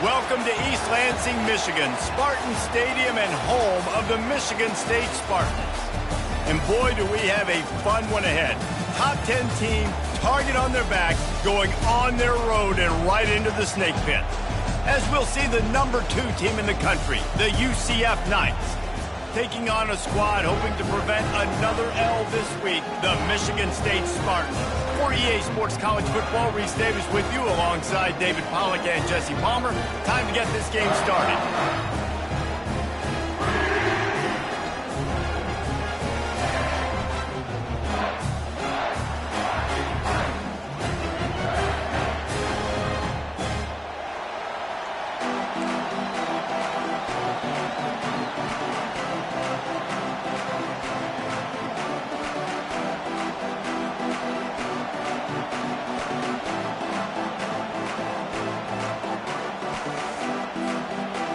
Welcome to East Lansing, Michigan, Spartan Stadium and home of the Michigan State Spartans. And boy, do we have a fun one ahead. Top 10 team, target on their back, going on their road and right into the snake pit. As we'll see the number 2 team in the country, the UCF Knights, taking on a squad hoping to prevent another L this week, the Michigan State Spartans. For EA Sports College Football, Reese Davis with you alongside David Pollack and Jesse Palmer. Time to get this game started.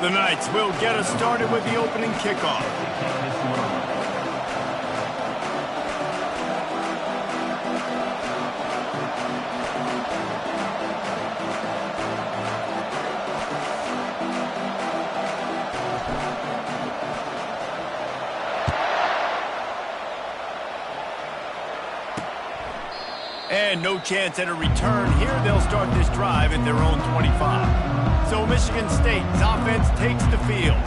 The Knights will get us started with the opening kickoff. And no chance at a return here. They'll start this drive at their own 25. So Michigan State's offense takes the field.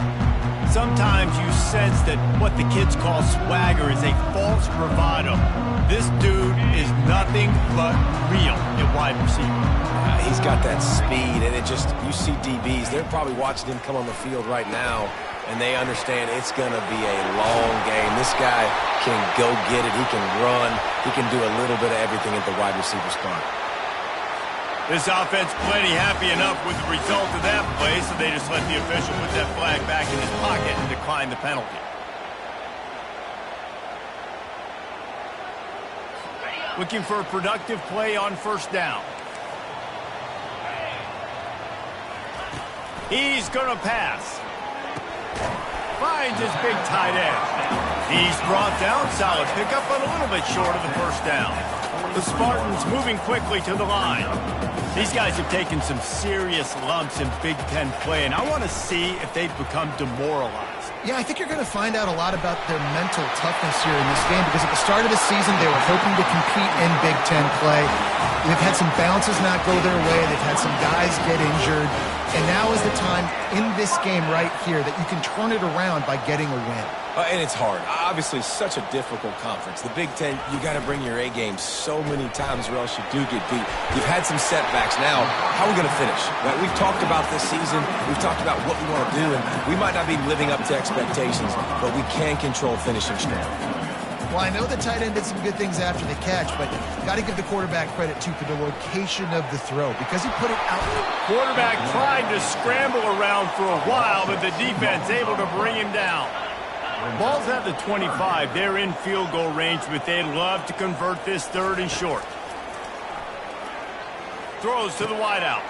Sometimes you sense that what the kids call swagger is a false bravado. This dude is nothing but real at wide receiver. He's got that speed, and you see DBs, they're probably watching him come on the field right now, and they understand it's going to be a long game. This guy can go get it. He can run. He can do a little bit of everything at the wide receiver spot. This offense plenty happy enough with the result of that play, so they just let the official put that flag back in his pocket and decline the penalty. Looking for a productive play on first down. He's going to pass. Finds his big tight end. He's brought down. Solid pickup, but a little bit short of the first down. The Spartans moving quickly to the line. These guys have taken some serious lumps in Big Ten play, and I want to see if they've become demoralized. Yeah, I think you're going to find out a lot about their mental toughness here in this game, because at the start of the season, they were hoping to compete in Big Ten play. They've had some bounces not go their way. They've had some guys get injured. And now is the time in this game right here that you can turn it around by getting a win. And it's hard. Obviously, such a difficult conference. The Big Ten, you got to bring your A game so many times or else you do get beat. You've had some setbacks. Now, how are we going to finish? Right? We've talked about this season. We've talked about what we want to do, and we might not be living up to expectations, but we can control finishing strong. Well, I know the tight end did some good things after the catch, but got to give the quarterback credit, too, for the location of the throw, because he put it out. Quarterback tried to scramble around for a while, but the defense able to bring him down. Ball's at the 25. They're in field goal range, but they'd love to convert this third and short. Throws to the wideout.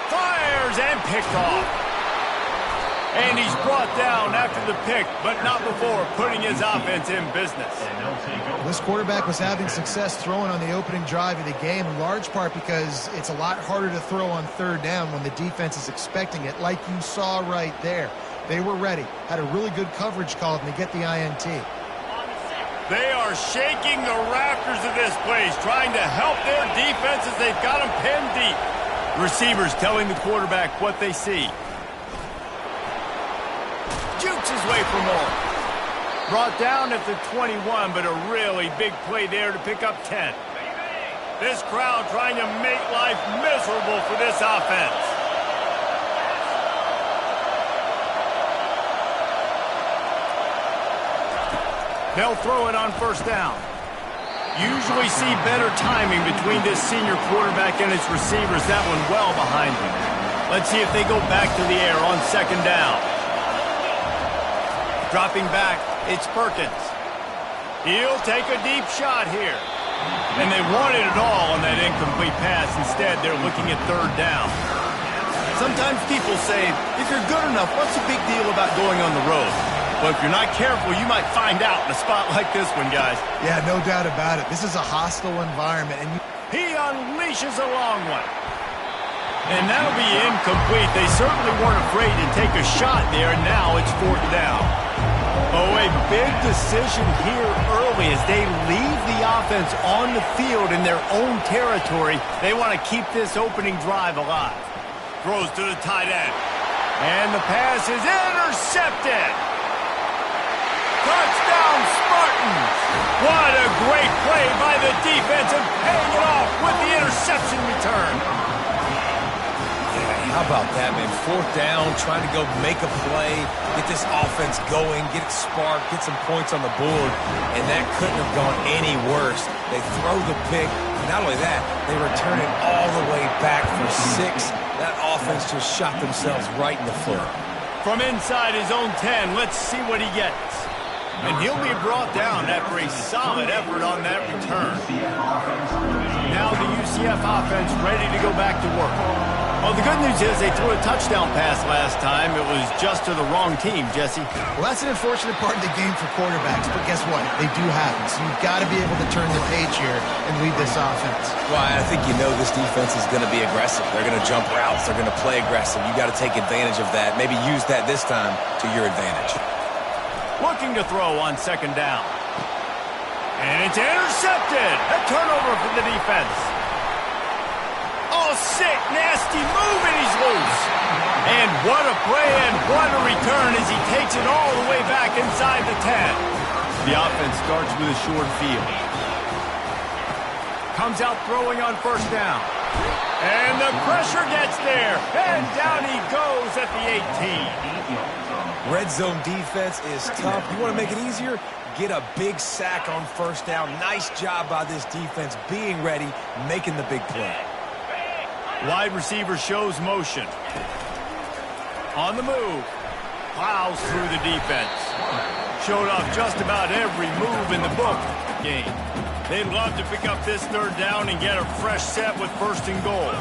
Fires and picked off. And he's brought down after the pick, but not before putting his offense in business. This quarterback was having success throwing on the opening drive of the game, in large part because it's a lot harder to throw on third down when the defense is expecting it, like you saw right there. They were ready, had a really good coverage call, and they get the INT. They are shaking the rafters of this place, trying to help their defense as they've got them pinned deep. Receivers telling the quarterback what they see. Jukes his way for more. Brought down at the 21, but a really big play there to pick up 10. This crowd trying to make life miserable for this offense. They'll throw it on first down. Usually see better timing between this senior quarterback and his receivers. That one well behind him. Let's see if they go back to the air on second down. Dropping back, it's Perkins. He'll take a deep shot here. And they wanted it all on that incomplete pass. Instead, they're looking at third down. Sometimes people say, if you're good enough, what's the big deal about going on the road? Well, if you're not careful, you might find out in a spot like this one, guys. Yeah, no doubt about it. This is a hostile environment. And he unleashes a long one. And that'll be incomplete. They certainly weren't afraid to take a shot there. Now it's 4th down. Oh, a big decision here early as they leave the offense on the field in their own territory. They want to keep this opening drive alive. Throws to the tight end. And the pass is intercepted. Touchdown, Spartans. What a great play by the defense and paying it off with the interception return. How about that, man? 4th down, trying to go make a play, get this offense going, get it sparked, get some points on the board, and that couldn't have gone any worse. They throw the pick. Not only that, they return it all the way back for 6. That offense just shot themselves right in the foot. From inside his own 10, let's see what he gets. And he'll be brought down after a solid effort on that return. Now the UCF offense ready to go back to work. Well, the good news is they threw a touchdown pass last time. It was just to the wrong team, Jesse. Well, that's an unfortunate part of the game for quarterbacks, but guess what? They do happen. So you've got to be able to turn the page here and lead this offense. Well, I think you know this defense is going to be aggressive. They're going to jump routes. They're going to play aggressive. You got to take advantage of that. Maybe use that this time to your advantage. Looking to throw on 2nd down. And it's intercepted. A turnover for the defense. Oh, sick, nasty move, and he's loose. And what a play and what a return as he takes it all the way back inside the 10. The offense starts with a short field. Comes out throwing on 1st down. And the pressure gets there. And down he goes at the 18. Red zone defense is tough. You want to make it easier? Get a big sack on 1st down. Nice job by this defense being ready, making the big play. Wide receiver shows motion. On the move. Plows through the defense. Showed off just about every move in the book game. They'd love to pick up this 3rd down and get a fresh set with 1st and goal.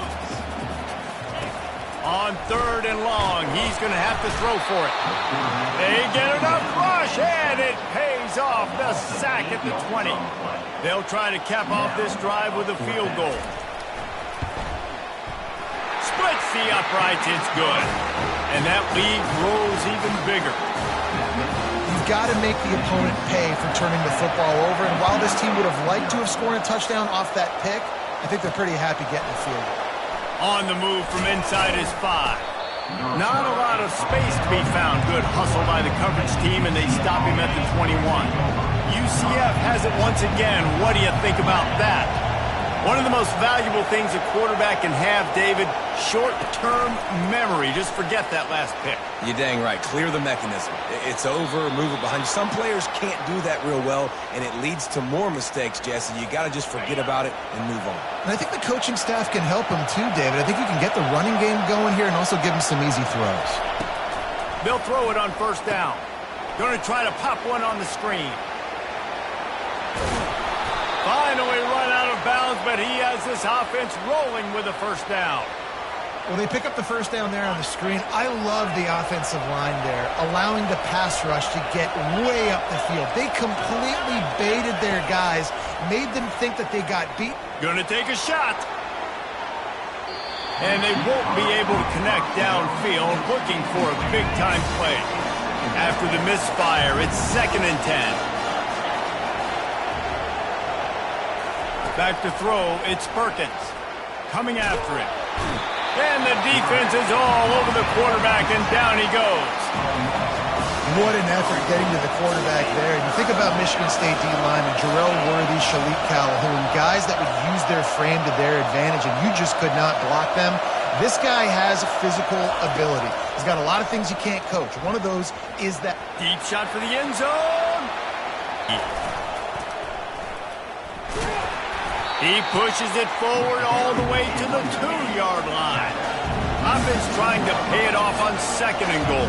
On 3rd and long, he's going to have to throw for it. They get enough rush, and it pays off. The sack at the 20. They'll try to cap off this drive with a field goal. Splits the uprights, it's good. And that lead grows even bigger. You've got to make the opponent pay for turning the football over, and while this team would have liked to have scored a touchdown off that pick, I think they're pretty happy getting the field goal. On the move from inside his 5. Not a lot of space to be found. Good hustle by the coverage team, and they stop him at the 21. UCF has it once again. What do you think about that? One of the most valuable things a quarterback can have, David, short-term memory. Just forget that last pick. You're dang right. Clear the mechanism. It's over, move it behind you. Some players can't do that real well, and it leads to more mistakes, Jesse. You got to just forget about it and move on. And I think the coaching staff can help him too, David. I think you can get the running game going here and also give him some easy throws. They'll throw it on 1st down. Going to try to pop one on the screen. Finally run out of bounds, but he has this offense rolling with a 1st down. Well, they pick up the 1st down there on the screen. I love the offensive line there, allowing the pass rush to get way up the field. They completely baited their guys, made them think that they got beat. Gonna take a shot. And they won't be able to connect downfield, looking for a big-time play. After the misfire, it's 2nd and 10. Back to throw, it's Perkins. Coming after it. And the defense is all over the quarterback, and down he goes. What an effort getting to the quarterback there. And you think about Michigan State D-linemen, Jarrell Worthy, Shalik Calhoun, guys that would use their frame to their advantage, and you just could not block them. This guy has physical ability. He's got a lot of things you can't coach. One of those is that deep shot for the end zone. He pushes it forward all the way to the 2-yard line. Offense trying to pay it off on 2nd and goal.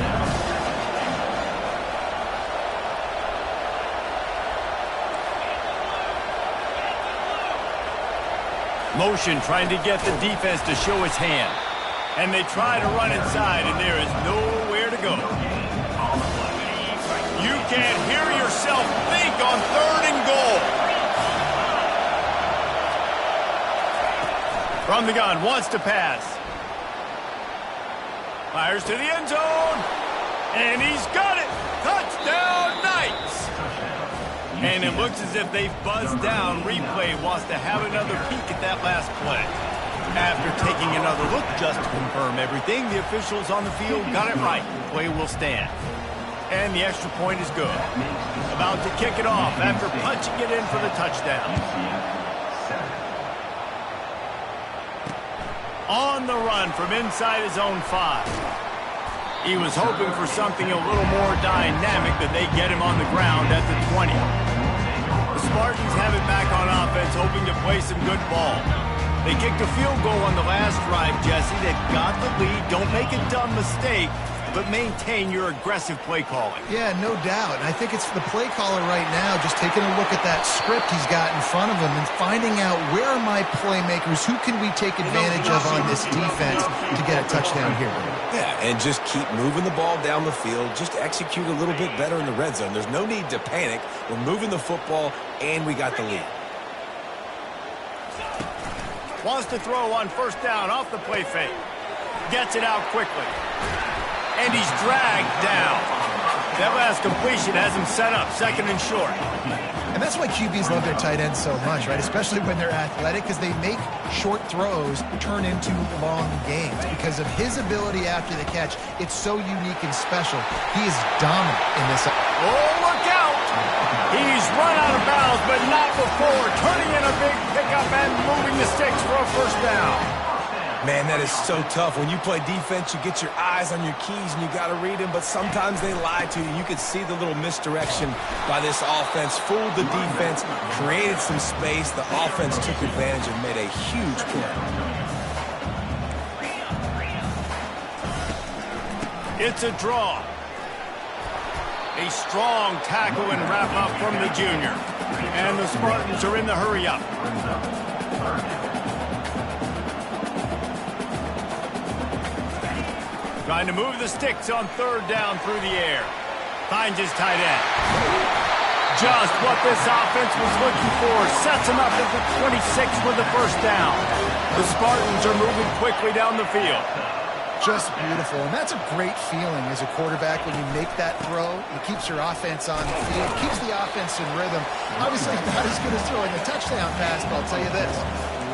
Motion trying to get the defense to show his hand. And they try to run inside, and there is nowhere to go. You can't hear yourself think on 3rd and goal. From the gun, wants to pass. Fires to the end zone. And he's got it. Touchdown, Knights. And it looks as if they've buzzed down. Replay wants to have another peek at that last play. After taking another look just to confirm everything, the officials on the field got it right. Play will stand. And the extra point is good. About to kick it off after punching it in for the touchdown. On the run from inside his own 5. He was hoping for something a little more dynamic, but they get him on the ground at the 20. The Spartans have it back on offense, hoping to play some good ball. They kicked a field goal on the last drive, Jesse. They've got the lead. Don't make a dumb mistake, but maintain your aggressive play calling. Yeah, no doubt. And I think it's the play caller right now just taking a look at that script he's got in front of him and finding out where are my playmakers, who can we take advantage of on this defense to get a touchdown here. Yeah, and just keep moving the ball down the field. Just execute a little bit better in the red zone. There's no need to panic. We're moving the football, and we got the lead. Wants to throw on first down off the play fake. Gets it out quickly. And he's dragged down. That last completion has him set up, second and short. And that's why QBs love their tight ends so much, right? Especially when they're athletic, because they make short throws turn into long games. Because of his ability after the catch, it's so unique and special. He is dominant in this. Oh, look out! He's run out of bounds, but not before turning in a big pickup and moving the sticks for a first down. Man, that is so tough. When you play defense, you get your eyes on your keys and you got to read them, but sometimes they lie to you. You can see the little misdirection by this offense, fooled the defense, created some space. The offense took advantage and made a huge play. It's a draw. A strong tackle and wrap up from the junior. And the Spartans are in the hurry up. Trying to move the sticks on third down through the air. Finds his tight end. Just what this offense was looking for. Sets him up at the 26 with the first down. The Spartans are moving quickly down the field. Just beautiful. And that's a great feeling as a quarterback when you make that throw. It keeps your offense on the field, keeps the offense in rhythm. Obviously not as good as throwing a touchdown pass, but I'll tell you this.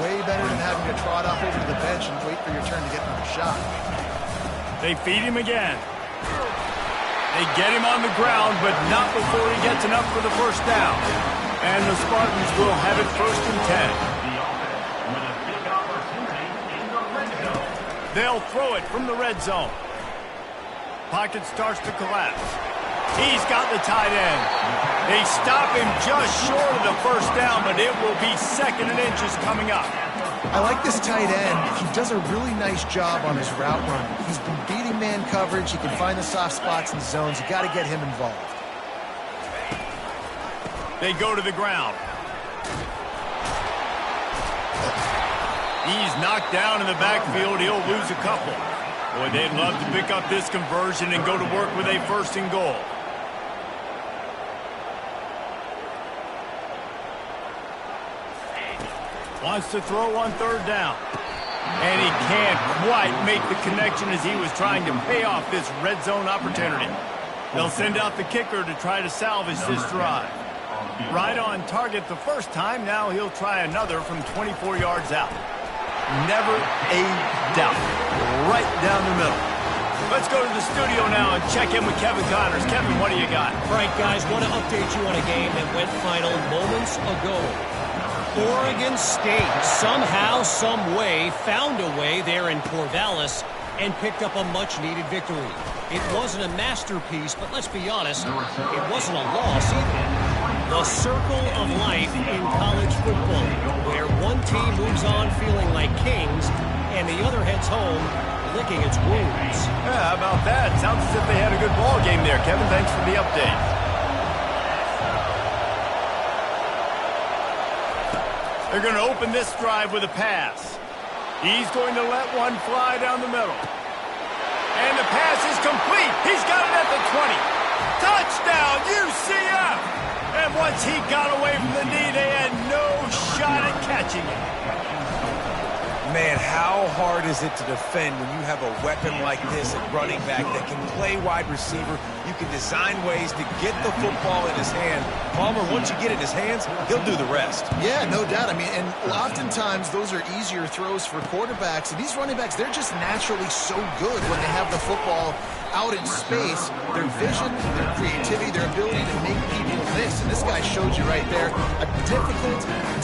Way better than having to trot off over to the bench and wait for your turn to get another shot. They feed him again. They get him on the ground, but not before he gets enough for the first down. And the Spartans will have it first and 10. They'll throw it from the red zone. Pocket starts to collapse. He's got the tight end. They stop him just short of the first down, but it will be second and inches coming up. I like this tight end. He does a really nice job on his route running. He's been beating man coverage. He can find the soft spots and zones. You got to get him involved. They go to the ground. He's knocked down in the backfield. He'll lose a couple. Boy, they'd love to pick up this conversion and go to work with a first and goal. Wants to throw on third down. And he can't quite make the connection as he was trying to pay off this red zone opportunity. They'll send out the kicker to try to salvage this drive. Right on target the first time. Now he'll try another from 24 yards out. Never a doubt. Right down the middle. Let's go to the studio now and check in with Kevin Connors. Kevin, what do you got? All right, guys, want to update you on a game that went final moments ago. Oregon State somehow, some way, found a way there in Corvallis and picked up a much-needed victory. It wasn't a masterpiece, but let's be honest, it wasn't a loss either. The circle of life in college football, where one team moves on feeling like kings and the other heads home licking its wounds. Yeah, how about that? Sounds as if they had a good ball game there. Kevin, thanks for the update. They're going to open this drive with a pass. He's going to let one fly down the middle. And the pass is complete. He's got it at the 20. Touchdown, UCF! And once he got away from the knee, they had no shot at catching it. Man, how hard is it to defend when you have a weapon like this at running back that can play wide receiver? You can design ways to get the football in his hand. Palmer, once you get it in his hands, he'll do the rest. Yeah, no doubt. I mean, and oftentimes those are easier throws for quarterbacks. And these running backs, they're just naturally so good when they have the football out in space. Their vision, their creativity, their ability to make people miss. And this guy showed you right there, a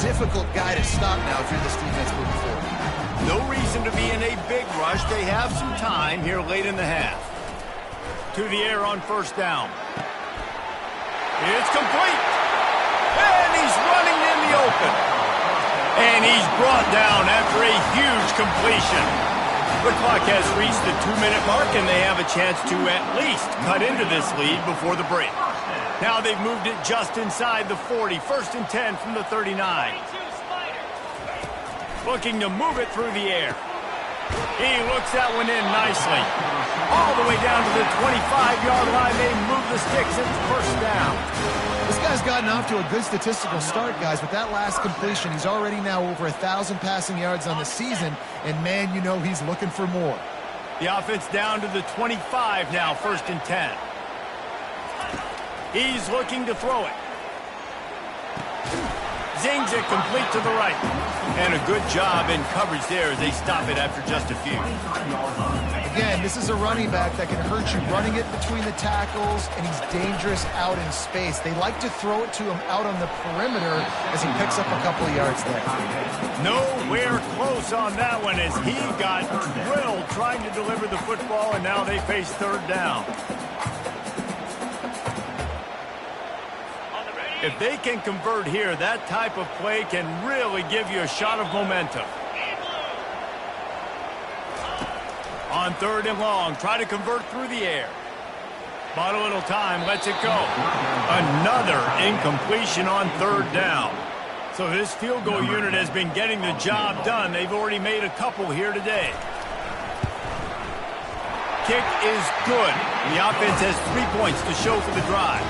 difficult guy to stop now if you're this defense moving forward. No reason to be in a big rush. They have some time here late in the half. To the air on first down. It's complete. And he's running in the open. And he's brought down after a huge completion. The clock has reached the 2-minute mark, and they have a chance to at least cut into this lead before the break. Now they've moved it just inside the 40. 1st and 10 from the 39. Looking to move it through the air. He looks that one in nicely. All the way down to the 25-yard line. They move the sticks. It's first down. This guy's gotten off to a good statistical start, guys. With that last completion, he's already now over 1,000 passing yards on the season. And, man, you know he's looking for more. The offense down to the 25 now. 1st and 10. He's looking to throw it. Zings it complete to the right. And a good job in coverage there as they stop it after just a few. Again, this is a running back that can hurt you running it between the tackles, and he's dangerous out in space. They like to throw it to him out on the perimeter as he picks up a couple of yards there. Nowhere close on that one as he got drilled trying to deliver the football, and now they face 3rd down. If they can convert here, that type of play can really give you a shot of momentum. On 3rd and long, try to convert through the air. Bought a little time, lets it go. Another incompletion on 3rd down. So this field goal unit has been getting the job done. They've already made a couple here today. Kick is good. The offense has 3 points to show for the drive.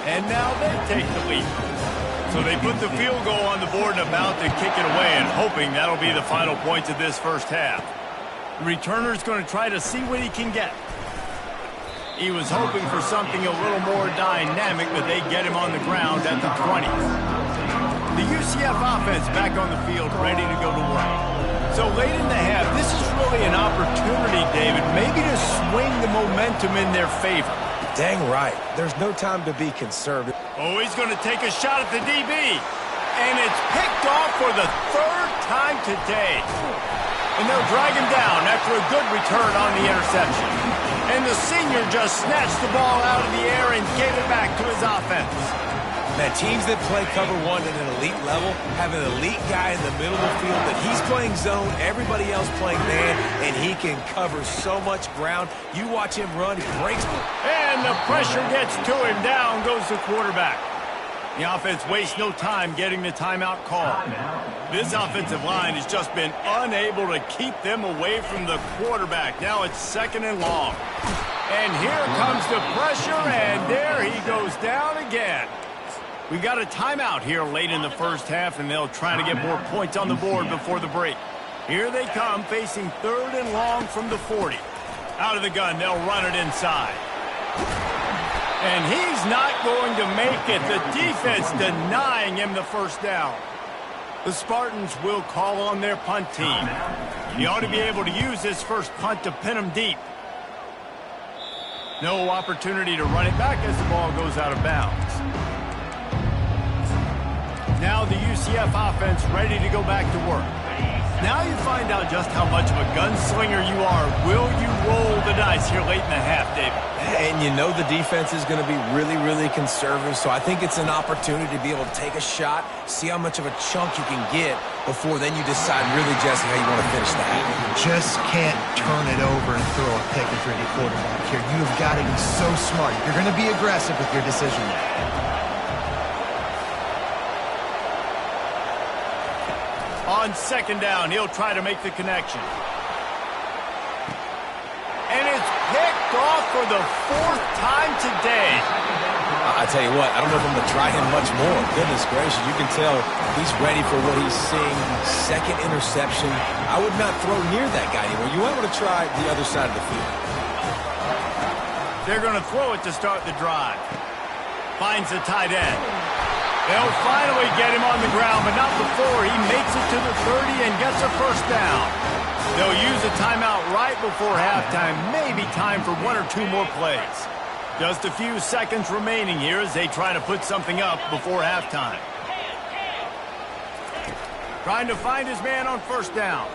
And now they take the lead. So they put the field goal on the board and about to kick it away and hoping that'll be the final points of this first half. The returner's going to try to see what he can get. He was hoping for something a little more dynamic, but they get him on the ground at the 20. The UCF offense back on the field, ready to go to work. So late in the half, this is really an opportunity, David, maybe to swing the momentum in their favor. Dang right. There's no time to be conservative. Oh, he's going to take a shot at the DB. And it's picked off for the 3rd time today. And they'll drag him down after a good return on the interception. And the senior just snatched the ball out of the air and gave it back to his offense. Man, teams that play cover one at an elite level have an elite guy in the middle of the field that he's playing zone, everybody else playing man, and he can cover so much ground. You watch him run, he breaks. And the pressure gets to him. Down goes the quarterback. The offense wastes no time getting the timeout call. This offensive line has just been unable to keep them away from the quarterback. Now it's 2nd and long. And here comes the pressure, and there he goes down again. We've got a timeout here late in the first half, and they'll try to get more points on the board before the break. Here they come, facing 3rd and long from the 40. Out of the gun, they'll run it inside. And he's not going to make it. The defense denying him the first down. The Spartans will call on their punt team. He ought to be able to use this first punt to pin him deep. No opportunity to run it back as the ball goes out of bounds. Now the UCF offense ready to go back to work. Now you find out just how much of a gunslinger you are. Will you roll the dice here late in the half, David? And you know the defense is going to be really, really conservative, so I think it's an opportunity to be able to take a shot, see how much of a chunk you can get before then you decide really, Jesse, how you want to finish the half. Just can't turn it over and throw a pick if you're any quarterback here. You've got to be so smart. You're going to be aggressive with your decision. On 2nd down, he'll try to make the connection. And it's picked off for the 4th time today. I tell you what, I don't know if I'm going to try him much more. Goodness gracious, you can tell he's ready for what he's seeing. Second interception. I would not throw near that guy anymore. You want to try the other side of the field. They're going to throw it to start the drive. Finds the tight end. They'll finally get him on the ground, but not before he makes it to the 30 and gets a first down. They'll use a timeout right before halftime, maybe time for one or two more plays. Just a few seconds remaining here as they try to put something up before halftime. Trying to find his man on first down.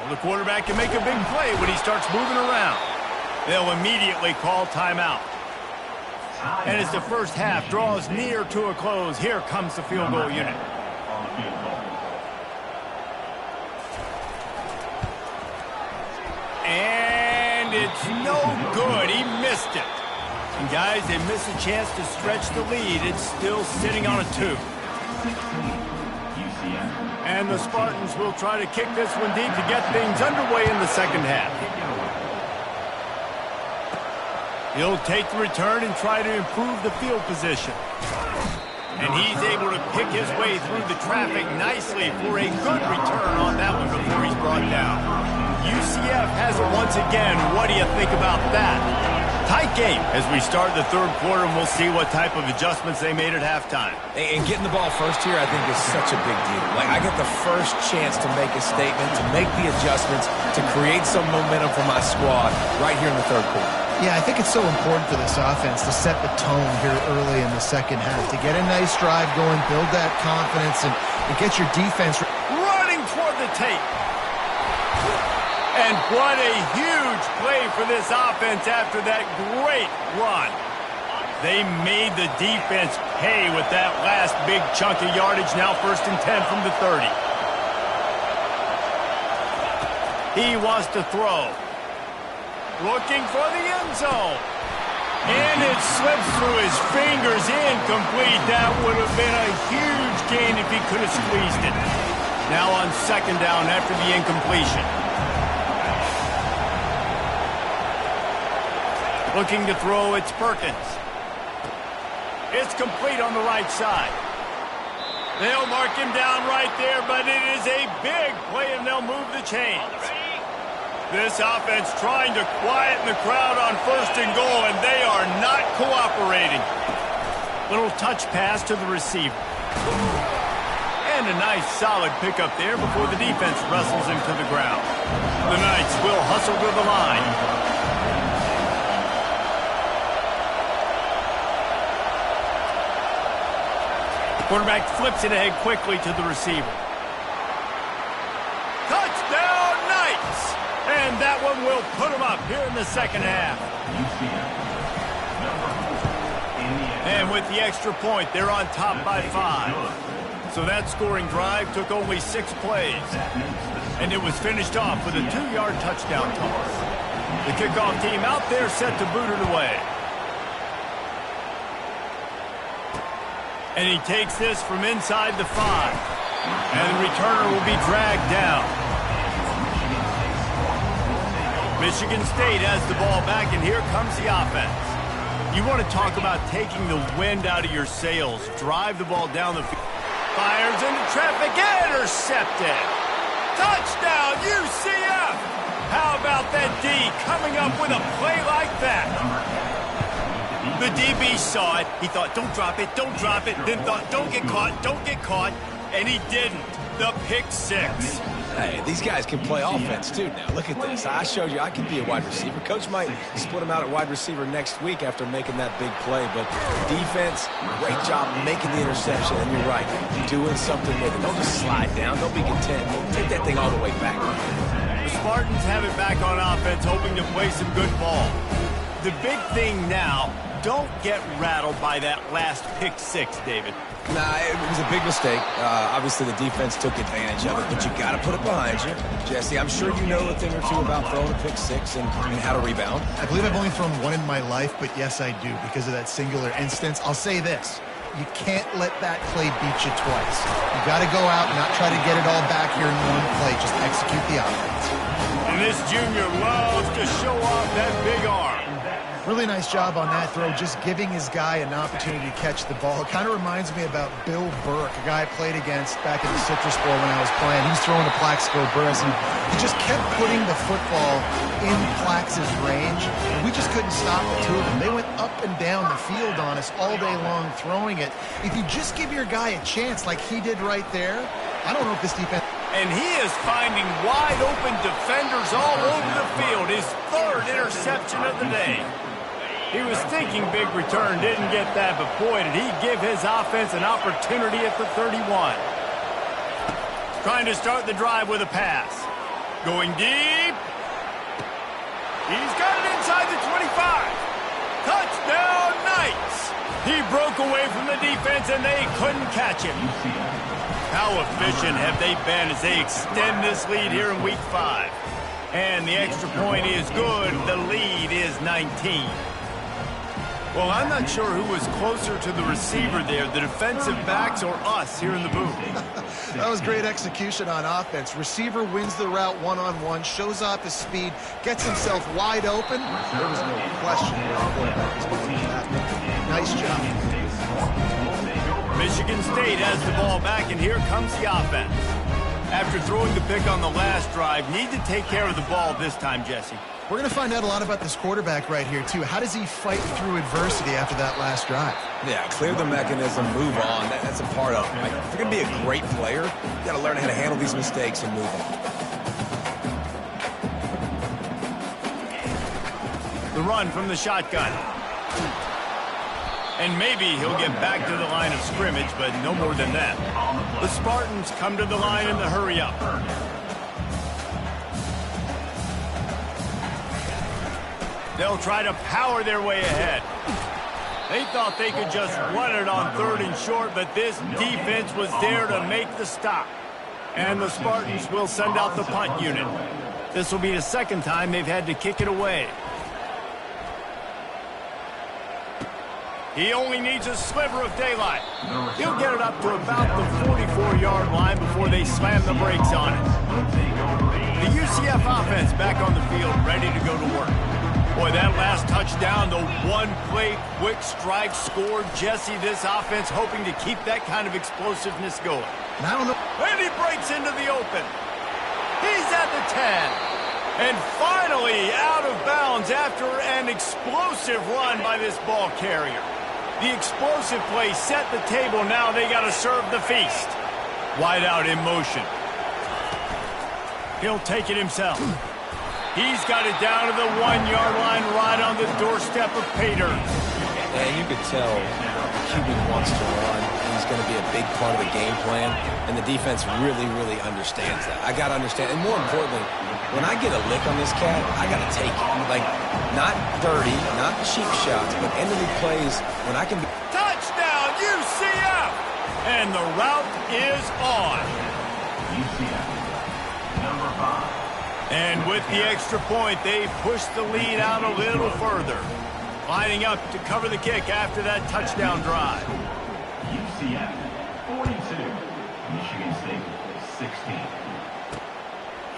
Well, the quarterback can make a big play when he starts moving around. They'll immediately call timeout. And as the first half draws near to a close, here comes the field goal unit. And it's no good. He missed it. And guys, they miss a chance to stretch the lead. It's still sitting on a 2. And the Spartans will try to kick this one deep to get things underway in the second half. He'll take the return and try to improve the field position. And he's able to pick his way through the traffic nicely for a good return on that one before he's brought down. UCF has it once again. What do you think about that? Tight game as we start the third quarter, and we'll see what type of adjustments they made at halftime. And getting the ball first here, I think, is such a big deal. Like, I get the first chance to make a statement, to make the adjustments, to create some momentum for my squad right here in the third quarter. Yeah, I think it's so important for this offense to set the tone here early in the second half, to get a nice drive going, build that confidence, and get your defense running toward the tape. And what a huge play for this offense after that great run. They made the defense pay with that last big chunk of yardage. Now 1st and 10 from the 30. He wants to throw. Looking for the end zone. And it slips through his fingers, incomplete. That would have been a huge gain if he could have squeezed it. Now on 2nd down after the incompletion. Looking to throw, it's Perkins. It's complete on the right side. They'll mark him down right there, but it is a big play, and they'll move the chains. This offense trying to quieten the crowd on 1st and goal, and they are not cooperating. Little touch pass to the receiver. And a nice solid pickup there before the defense wrestles him to the ground. The Knights will hustle to the line. Quarterback flips it ahead quickly to the receiver. Touchdown, Knights! And that one will put them up here in the second half. And with the extra point, they're on top by 5. So that scoring drive took only 6 plays. And it was finished off with a 2-yard touchdown toss. The kickoff team out there set to boot it away. And he takes this from inside the 5. And the returner will be dragged down. Michigan State has the ball back, and here comes the offense. You want to talk about taking the wind out of your sails. Drive the ball down the field. Fires into traffic. Intercepted. Touchdown, UCF! How about that D coming up with a play like that? The DB saw it. He thought, don't drop it, don't drop it. Then thought, don't get caught. And he didn't. The pick 6. Hey, these guys can play offense, too, now. Look at this. I showed you I can be a wide receiver. Coach might split him out at wide receiver next week after making that big play. But defense, great job making the interception. And you're right, doing something with it. Don't just slide down. Don't be content. Take that thing all the way back. The Spartans have it back on offense, hoping to play some good ball. The big thing now, don't get rattled by that last pick 6, David. Nah, it was a big mistake. Obviously, the defense took advantage of it, but you got to put it behind you. Jesse, I'm sure you know a thing or two about throwing a pick 6 and how to rebound. I believe I've only thrown one in my life, but yes, I do, because of that singular instance. I'll say this. You can't let that play beat you twice. You got to go out and not try to get it all back here in one play. Just execute the offense. And this junior loves to show off that big arm. Really nice job on that throw, just giving his guy an opportunity to catch the ball. It kind of reminds me about Bill Burke, a guy I played against back in the Citrus Bowl when I was playing. He's throwing to Plaxico Burress, and he just kept putting the football in Plax's range, and we just couldn't stop the two of them. They went up and down the field on us all day long throwing it. If you just give your guy a chance like he did right there, I don't know if this defense... And he is finding wide-open defenders all over the field. His third interception of the day. He was thinking big return, didn't get that, but boy, did he give his offense an opportunity at the 31. Trying to start the drive with a pass. Going deep. He's got it inside the 25. Touchdown, Knights! He broke away from the defense, and they couldn't catch him. How efficient have they been as they extend this lead here in Week 5? And the extra point is good. The lead is 19. Well, I'm not sure who was closer to the receiver there, the defensive backs or us here in the booth. That was great execution on offense. Receiver wins the route one-on-one, shows off his speed, gets himself wide open. There was no question where the quarterback was going with that. Nice job. Michigan State has the ball back, and here comes the offense. After throwing the pick on the last drive, need to take care of the ball this time, Jesse. We're going to find out a lot about this quarterback right here, too. How does he fight through adversity after that last drive? Yeah, clear the mechanism, move on. That's a part of it. Right? If you're going to be a great player, you got to learn how to handle these mistakes and move on. The run from the shotgun. And maybe he'll get back to the line of scrimmage, but no more than that. The Spartans come to the line in the hurry-up. They'll try to power their way ahead. They thought they could just run it on 3rd and short, but this defense was there to make the stop. And the Spartans will send out the punt unit. This will be the second time they've had to kick it away. He only needs a sliver of daylight. He'll get it up to about the 44-yard line before they slam the brakes on it. The UCF offense back on the field, ready to go to work. Boy, that last touchdown, the one-play quick strike scored. Jesse, this offense hoping to keep that kind of explosiveness going. And I don't know. And he breaks into the open. He's at the 10. And finally out of bounds after an explosive run by this ball carrier. The explosive play set the table. Now they got to serve the feast. Wide out in motion. He'll take it himself. He's got it down to the 1-yard line right on the doorstep of Pater. And you could tell the QB wants to run. He's going to be a big part of the game plan, and the defense really, really understands that. I got to understand, and more importantly, when I get a lick on this cat, I got to take it. Like, not dirty, not cheap shots, but end-of-the plays when I can be... Touchdown, UCF! And the route is on. UCF, number 5. And with the extra point, they push the lead out a little further. Lining up to cover the kick after that touchdown drive. UCF, 42. Michigan State, 16.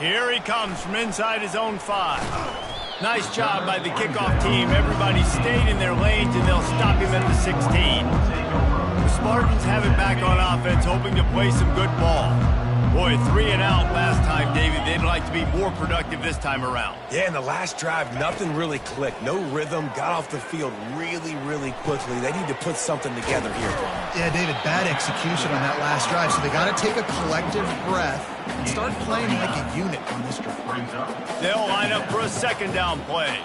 Here he comes from inside his own 5. Nice job by the kickoff team. Everybody stayed in their lanes, and they'll stop him at the 16. The Spartans have it back on offense, hoping to play some good ball. Boy, 3 and out last time, David. They'd like to be more productive this time around. Yeah, in the last drive, nothing really clicked. No rhythm, got off the field really, really quickly. They need to put something together here. Yeah, David, bad execution on that last drive, so they got to take a collective breath and start playing like a unit on this drive. They'll line up for a second down play.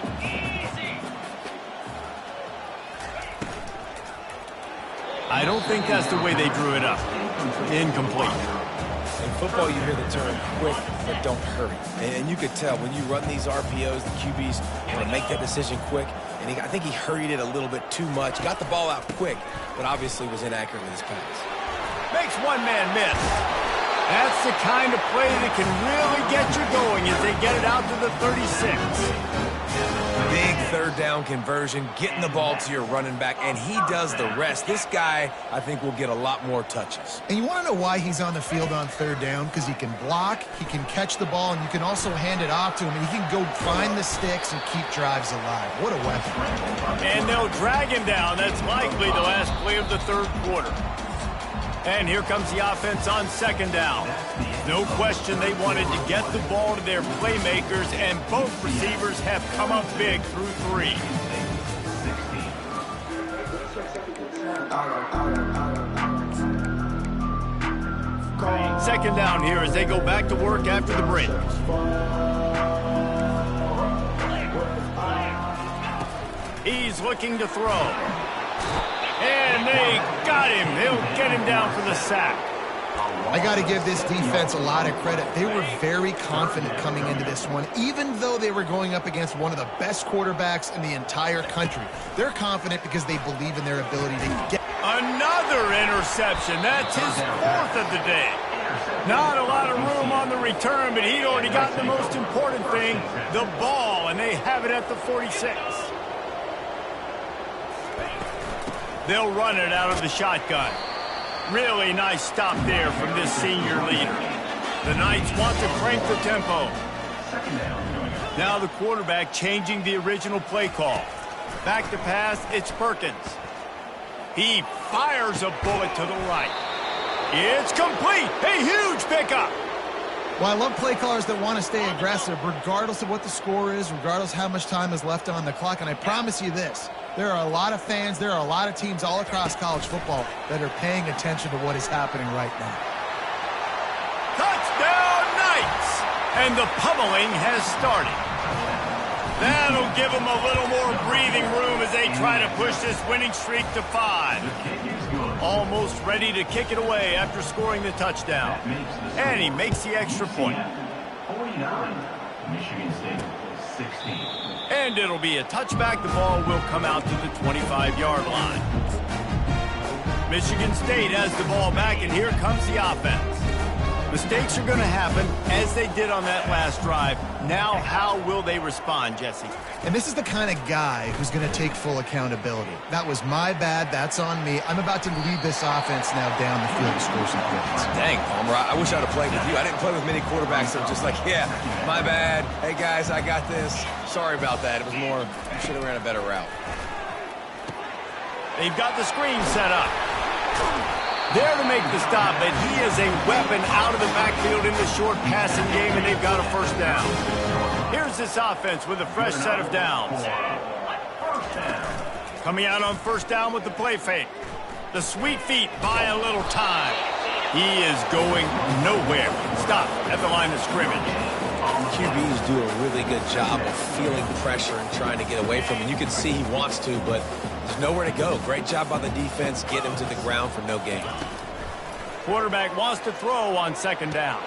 I don't think that's the way they drew it up. Incomplete. In football, you hear the term quick, but don't hurry. And you could tell when you run these RPOs, the QBs want to make that decision quick. And I think he hurried it a little bit too much. Got the ball out quick, but obviously was inaccurate with his pass. Makes one man miss. That's the kind of play that can really get you going as they get it out to the 36. Big third down conversion, getting the ball to your running back, and he does the rest. This guy, I think, will get a lot more touches. And you want to know why he's on the field on third down? Because he can block, he can catch the ball, and you can also hand it off to him, and he can go find the sticks and keep drives alive. What a weapon. And they'll drag him down. That's likely the last play of the third quarter. And here comes the offense on second down. No question they wanted to get the ball to their playmakers, and both receivers have come up big through 3. Second down here as they go back to work after the break. He's looking to throw. And they got him. They'll get him down for the sack. I got to give this defense a lot of credit. They were very confident coming into this one, even though they were going up against one of the best quarterbacks in the entire country. They're confident because they believe in their ability to get. Another interception. That's his 4th of the day. Not a lot of room on the return, but he'd already got the most important thing, the ball, and they have it at the 46. They'll run it out of the shotgun. Really nice stop there from this senior leader. The Knights want to crank the tempo. Now the quarterback changing the original play call. Back to pass, it's Perkins. He fires a bullet to the right. It's complete. A huge pickup. Well, I love play callers that want to stay aggressive regardless of what the score is, regardless how much time is left on the clock. And I promise you this, there are a lot of fans, there are a lot of teams all across college football that are paying attention to what is happening right now. Touchdown Knights! And the pummeling has started. That'll give them a little more breathing room as they try to push this winning streak to 5. Almost ready to kick it away after scoring the touchdown. And he makes the extra point. 49, Michigan State, 16. And it'll be a touchback. The ball will come out to the 25-yard line. Michigan State has the ball back, and here comes the offense. Mistakes are going to happen, as they did on that last drive. Now, how will they respond, Jesse? And this is the kind of guy who's going to take full accountability. That was my bad. That's on me. I'm about to lead this offense now down the field to score some points. Dang, Palmer, I wish I'd have played with you. I didn't play with many quarterbacks that were just like, yeah, my bad. Hey, guys, I got this. Sorry about that. It was more, I should have ran a better route. They've got the screen set up. There to make the stop, but he is a weapon out of the backfield in the short passing game, and they've got a first down. Here's this offense with a fresh set of downs. Coming out on first down with the play fake. The sweet feet buy a little time. He is going nowhere. Stop at the line of scrimmage. QBs do a really good job of feeling pressure and trying to get away from him. You can see he wants to, but there's nowhere to go. Great job by the defense, get him to the ground for no gain. Quarterback wants to throw on second down.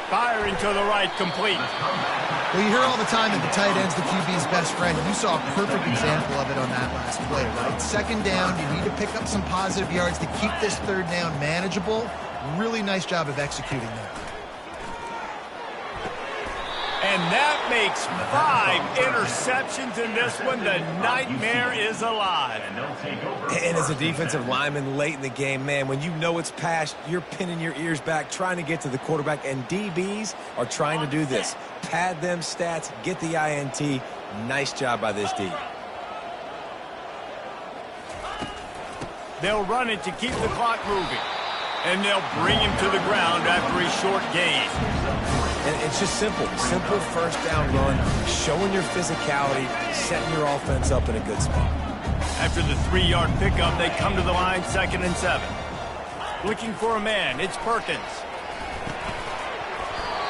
Firing to the right, complete. Well, you hear all the time that the tight end's the QB's best friend. You saw a perfect example of it on that last play, right? Second down, you need to pick up some positive yards to keep this third down manageable. Really nice job of executing that. And that makes 5 interceptions in this one. The nightmare is alive. And as a defensive lineman late in the game, man, when you know it's past, you're pinning your ears back, trying to get to the quarterback, and DBs are trying to do this. Pad them stats, get the INT. Nice job by this D. They'll run it to keep the clock moving. And they'll bring him to the ground after a short gain. And it's just simple first down run, showing your physicality, setting your offense up in a good spot. After the 3-yard pickup, they come to the line, 2nd and 7. Looking for a man, it's Perkins.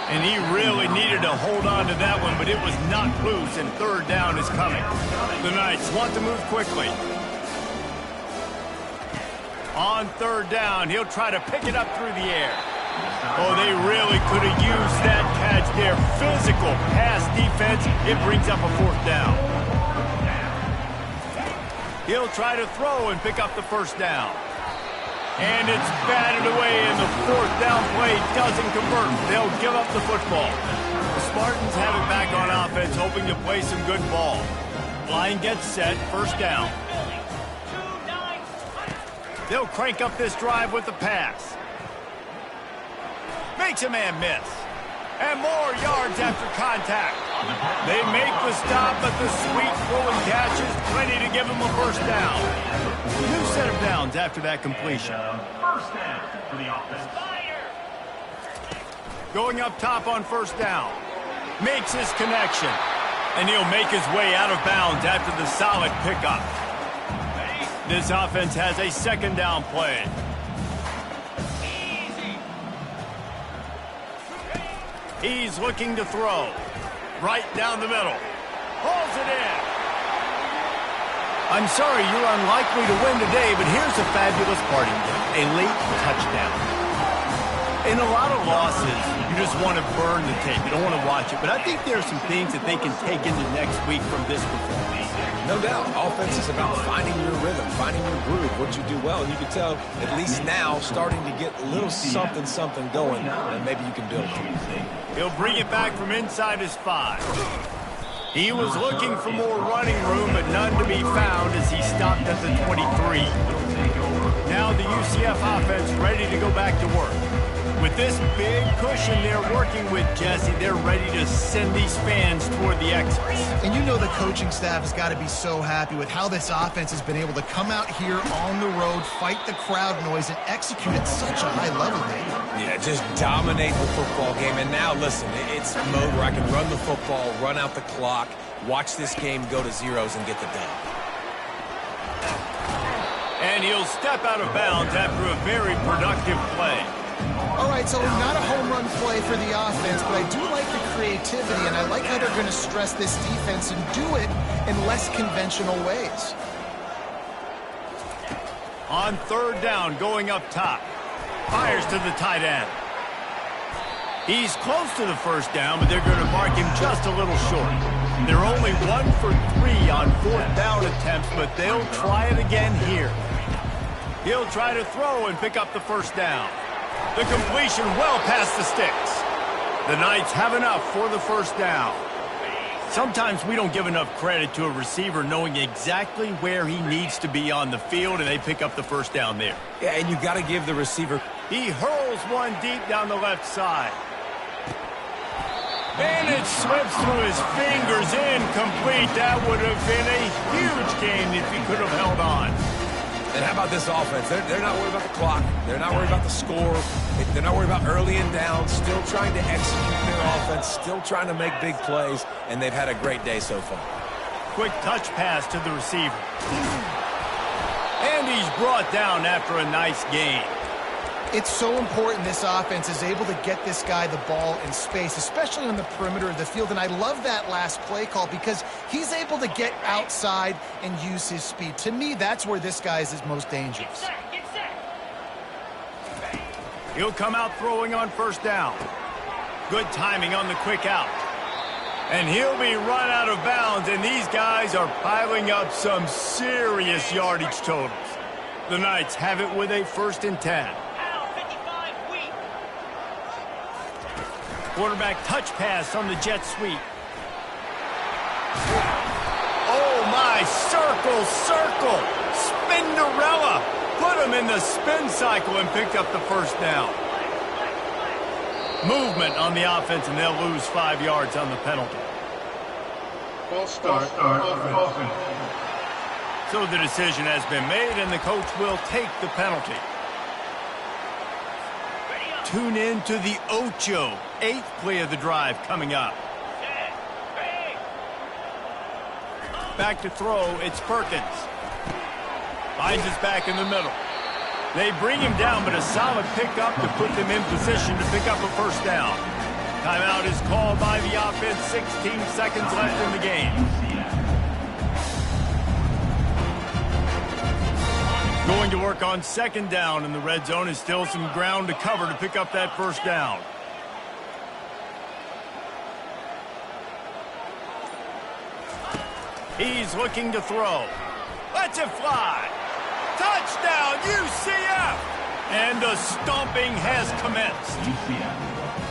And he really needed to hold on to that one, but it was knocked loose, and third down is coming. The Knights want to move quickly. On third down, he'll try to pick it up through the air. Oh, they really could have used that catch there. Physical pass defense. It brings up a 4th down. He'll try to throw and pick up the first down. And it's batted away, and the 4th down play doesn't convert. They'll give up the football. The Spartans have it back on offense, hoping to play some good ball. Line gets set, first down. They'll crank up this drive with the pass. Makes a man miss. And more yards after contact. They make the stop, but the sweet throwing catch is plenty to give them a first down. New set of downs after that completion. First down for the offense. Going up top on first down. Makes his connection. And he'll make his way out of bounds after the solid pickup. This offense has a second down play. He's looking to throw. Right down the middle. Hauls it in. I'm sorry you're unlikely to win today, but here's a fabulous parting gift. A late touchdown. In a lot of losses, you just want to burn the tape. You don't want to watch it. But I think there are some things that they can take into next week from this performance. No doubt. Offense is about finding your rhythm, finding your groove, what you do well. And you can tell, at least now, starting to get a little something going, and maybe you can build on it. He'll bring it back from inside his 5. He was looking for more running room, but none to be found as he stopped at the 23. Now the UCF offense ready to go back to work. With this big cushion they're working with, Jesse, they're ready to send these fans toward the exits. And you know the coaching staff has got to be so happy with how this offense has been able to come out here on the road, fight the crowd noise, and execute at such a high level, Dave. Yeah, just dominate the football game. And now, listen, it's mode where I can run the football, run out the clock, watch this game go to zeros and get the dub. And he'll step out of bounds after a very productive play. All right, so not a home run play for the offense, but I do like the creativity, and I like how they're going to stress this defense and do it in less conventional ways. On third down, going up top. Fires to the tight end. He's close to the first down, but they're going to mark him just a little short. They're only 1 for 3 on fourth down attempts, but they'll try it again here. He'll try to throw and pick up the first down. The completion well past the sticks. The Knights have enough for the first down. Sometimes we don't give enough credit to a receiver knowing exactly where he needs to be on the field, and they pick up the first down there. Yeah, and you got to give the receiver. He hurls one deep down the left side. And it slips through his fingers, incomplete. That would have been a huge game if he could have held on. And how about this offense? They're not worried about the clock. They're not worried about the score. They're not worried about early and down. Still trying to execute their offense. Still trying to make big plays. And they've had a great day so far. Quick touch pass to the receiver. And he's brought down after a nice gain. It's so important this offense is able to get this guy the ball in space, especially on the perimeter of the field. And I love that last play call because he's able to get outside and use his speed. To me, that's where this guy is most dangerous. He'll come out throwing on first down. Good timing on the quick out. And he'll be run out of bounds, and these guys are piling up some serious yardage totals. The Knights have it with a 1st and 10. Quarterback touch pass on the jet sweep. Oh, my. Circle. Spinderella. Put him in the spin cycle and picked up the first down. Movement on the offense, and they'll lose 5 yards on the penalty. False start. Offense. So the decision has been made, and the coach will take the penalty. Tune in to the Ocho. 8th play of the drive coming up. Back to throw, it's Perkins. Finds his back in the middle. They bring him down, but a solid pickup to put them in position to pick up a first down. Timeout is called by the offense. 16 seconds left in the game. Going to work on second down, and the red zone is still some ground to cover to pick up that first down. He's looking to throw. Lets it fly. Touchdown, UCF! And the stomping has commenced.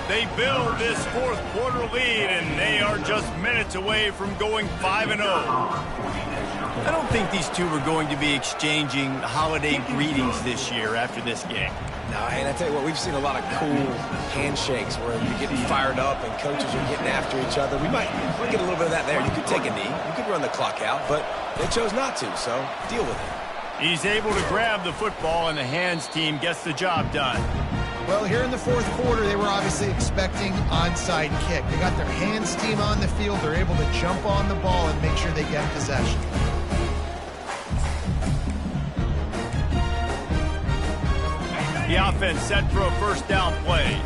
They build this fourth quarter lead, and they are just minutes away from going 5-0. I don't think these two are going to be exchanging holiday greetings this year after this game. No, and I tell you what, we've seen a lot of cool handshakes where you're getting fired up and coaches are getting after each other. We might get a little bit of that there. You could take a knee. You could run the clock out, but they chose not to, so deal with it. He's able to grab the football, and the hands team gets the job done. Well, here in the fourth quarter, they were obviously expecting onside kick. They got their hands team on the field. They're able to jump on the ball and make sure they get possession. The offense set for a first down play.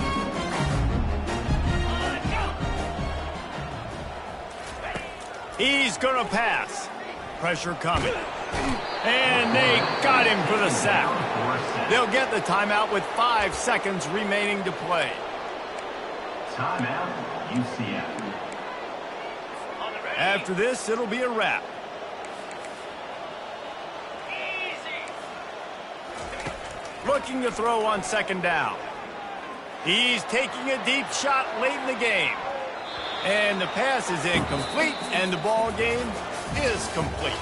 He's going to pass. Pressure coming. And they got him for the sack. They'll get the timeout with 5 seconds remaining to play. Timeout, UCF. After this, it'll be a wrap. Looking to throw on second down. He's taking a deep shot late in the game. And the pass is incomplete, and the ball game is complete.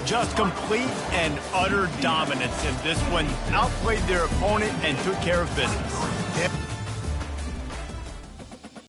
Just complete and utter dominance in this one. Outplayed their opponent and took care of business. Yeah.